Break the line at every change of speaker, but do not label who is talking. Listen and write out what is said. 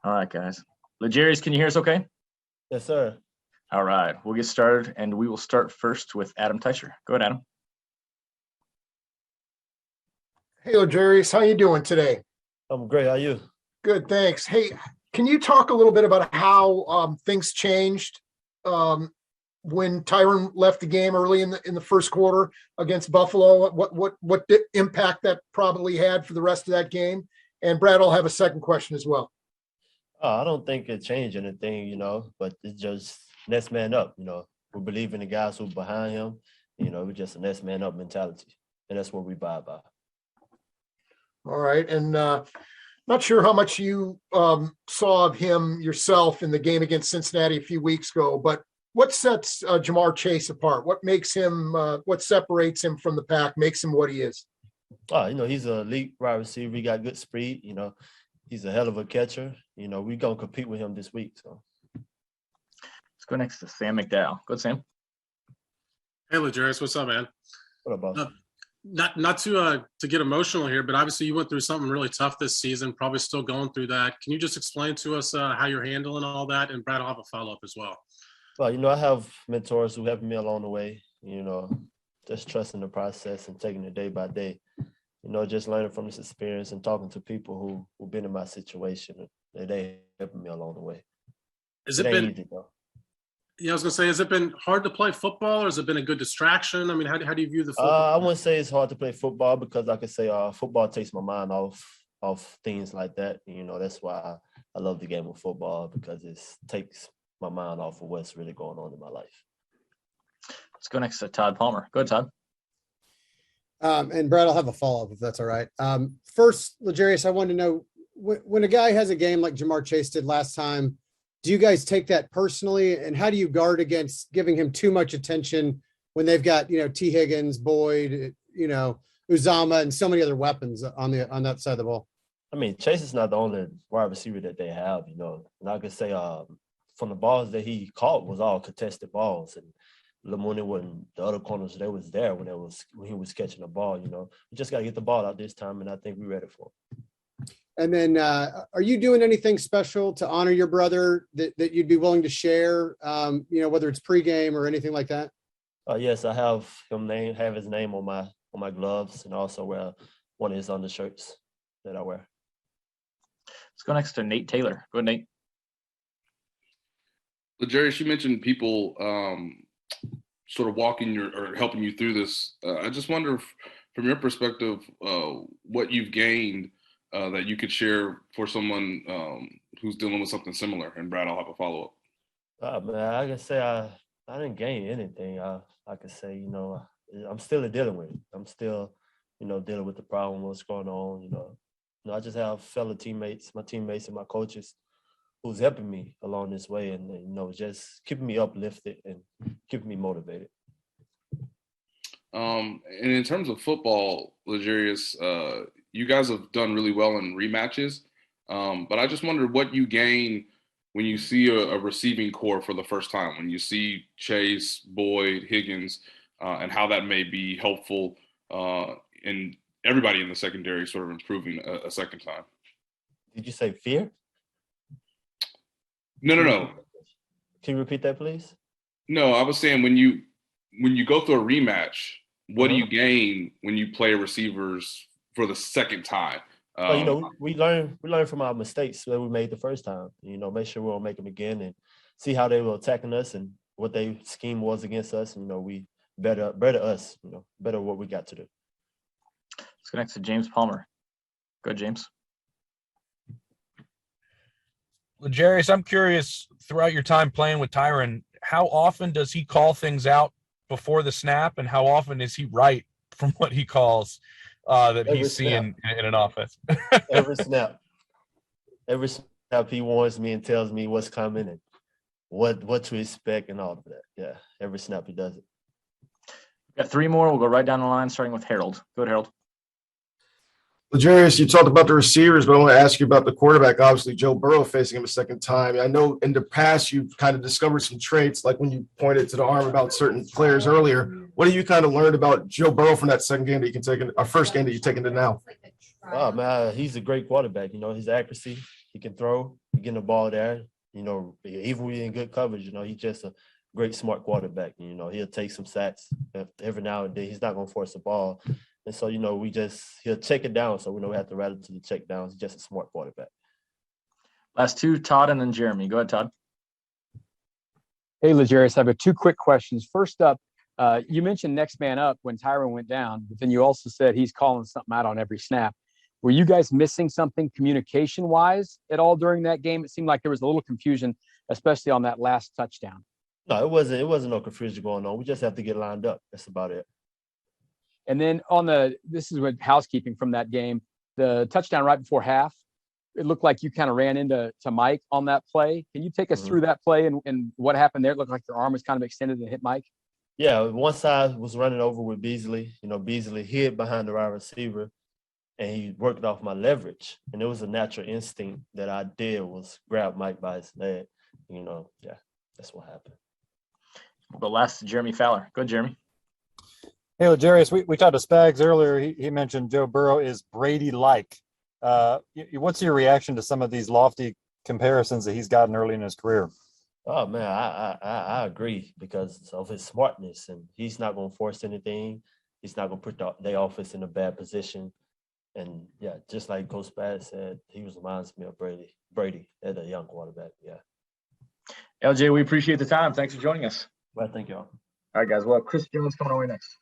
All right, guys. L'Jarius, can you hear us okay?
Yes, sir.
All right, we'll get started, and we will start first with Adam Teicher. Go ahead, Adam.
Hey, L'Jarius, how you doing today?
I'm great. How are you?
Good, thanks. Hey, can you talk a little bit about how things changed when Tyron left the game early in the first quarter against Buffalo? What impact that probably had for the rest of that game? And Brad, I'll have a second question as well.
I don't think it changed anything, but it's just next man up. We believe in the guys who are behind him. We're just a next man up mentality, and that's what we buy by.
All right, and not sure how much you saw of him yourself in the game against Cincinnati a few weeks ago, but what sets Ja'Marr Chase apart? What makes him, what separates him from the pack, makes him what he is?
He's an elite wide receiver. He got good speed. He's a hell of a catcher. We're going to compete with him this week. So
let's go next to Sam McDowell. Go ahead, Sam.
Hey, L'Jarius, what's up, man?
What about?
Not to get emotional here, but obviously you went through something really tough this season, probably still going through that. Can you just explain to us how you're handling all that? And Brad, I'll have a follow-up as well.
Well, I have mentors who help me along the way, just trusting the process and taking it day by day. Just learning from this experience and talking to people who've been in my situation. They helping me along the way.
Has it been easy, though. Yeah, I was gonna say, has it been hard to play football, or has it been a good distraction? I mean, how do you view the football?
I wouldn't say it's hard to play football because, like I say, football takes my mind off things like that. That's why I love the game of football, because it takes my mind off of what's really going on in my life.
Let's go next to Todd Palmer. Go ahead, Todd.
And Brad, I'll have a follow-up if that's all right. First, L'Jarius, I wanted to know, when a guy has a game like Ja'Marr Chase did last time, do you guys take that personally? And how do you guard against giving him too much attention when they've got, T. Higgins, Boyd, Uzama, and so many other weapons on that side of the ball?
I mean, Chase is not the only wide receiver that they have, And I could say from the balls that he caught was all contested balls. And Lamoni, when the other corners, they was there when he was catching the ball, We just got to get the ball out this time, and I think we're ready for it.
And then are you doing anything special to honor your brother that you'd be willing to share, whether it's pregame or anything like that?
Yes, I have his name on my gloves, and also wear one of his undershirts that I wear.
Let's go next to Nate Taylor. Go ahead, Nate.
L'Jarius, you mentioned people sort of walking or helping you through this. I just wonder, from your perspective, what you've gained that you could share for someone who's dealing with something similar. And Brad, I'll have a follow-up.
Man, I can say I didn't gain anything. I could say, I'm still dealing with it. I'm still, dealing with the problem, what's going on. I just have fellow teammates, my teammates and my coaches who's helping me along this way, and just keeping me uplifted and keeping me motivated.
And in terms of football, L'Jarius, you guys have done really well in rematches, but I just wondered what you gain when you see a receiving core for the first time, when you see Chase, Boyd, Higgins, and how that may be helpful in everybody in the secondary sort of improving a second time.
Did you say fear?
No.
Can you repeat that, please? No,
I was saying when you go through a rematch, what do you gain when you play receivers for the second time?
We learn from our mistakes that we made the first time. Make sure we don't make them again, and see how they were attacking us and what their scheme was against us. We better us. Better what we got to do.
Let's go next to James Palmer. Go ahead, James.
L'Jarius, I'm curious, throughout your time playing with Tyron, how often does he call things out before the snap, and how often is he right from what he calls that he's seeing in an offense?
Every snap he warns me and tells me what's coming and what to expect and all of that. Yeah, every snap he does it.
We've got three more. We'll go right down the line, starting with Harold. Go ahead, Harold.
L'Jarius, you talked about the receivers, but I want to ask you about the quarterback. Obviously, Joe Burrow facing him a second time. I know in the past you've kind of discovered some traits, like when you pointed to the arm about certain players earlier. What have you kind of learned about Joe Burrow from that second game that you can take our first game that you've taken to now?
Oh, man, he's a great quarterback. His accuracy, he can throw. getting the ball there. You know, even when he's in good coverage, you know, he's just a great, smart quarterback. You know, he'll take some sacks every now and then. He's not going to force the ball. And so, you know, he'll check it down. So we know we have to rattle to the check down. He's just a smart quarterback.
Last two, Todd and then Jeremy. Go ahead, Todd.
Hey, L'Jarius, I've got two quick questions. First up, you mentioned next man up when Tyron went down, but then you also said he's calling something out on every snap. Were you guys missing something communication-wise at all during that game? It seemed like there was a little confusion, especially on that last touchdown.
No, it wasn't no confusion going on. We just have to get lined up. That's about it.
And then this is what housekeeping from that game, the touchdown right before half, it looked like you kind of ran into Mike on that play. Can you take us through that play and what happened there? It looked like your arm was kind of extended and hit Mike.
Yeah, one side was running over with Beasley. You know, Beasley hid behind the wide receiver, and he worked off my leverage. And it was a natural instinct that I did was grab Mike by his leg. You know, yeah, that's what happened.
We'll go last to Jeremy Fowler. Go, Jeremy.
Hey, L'Jarius, we talked to Spags earlier. He mentioned Joe Burrow is Brady-like. What's your reaction to some of these lofty comparisons that he's gotten early in his career?
Oh man, I agree because of his smartness, and he's not going to force anything. He's not going to put their offense in a bad position. And yeah, just like Coach Spags said, he reminds me of Brady as a young quarterback. Yeah.
LJ, we appreciate the time. Thanks for joining us.
Well, thank y'all.
All right, guys. Well, Chris Jones coming our way next.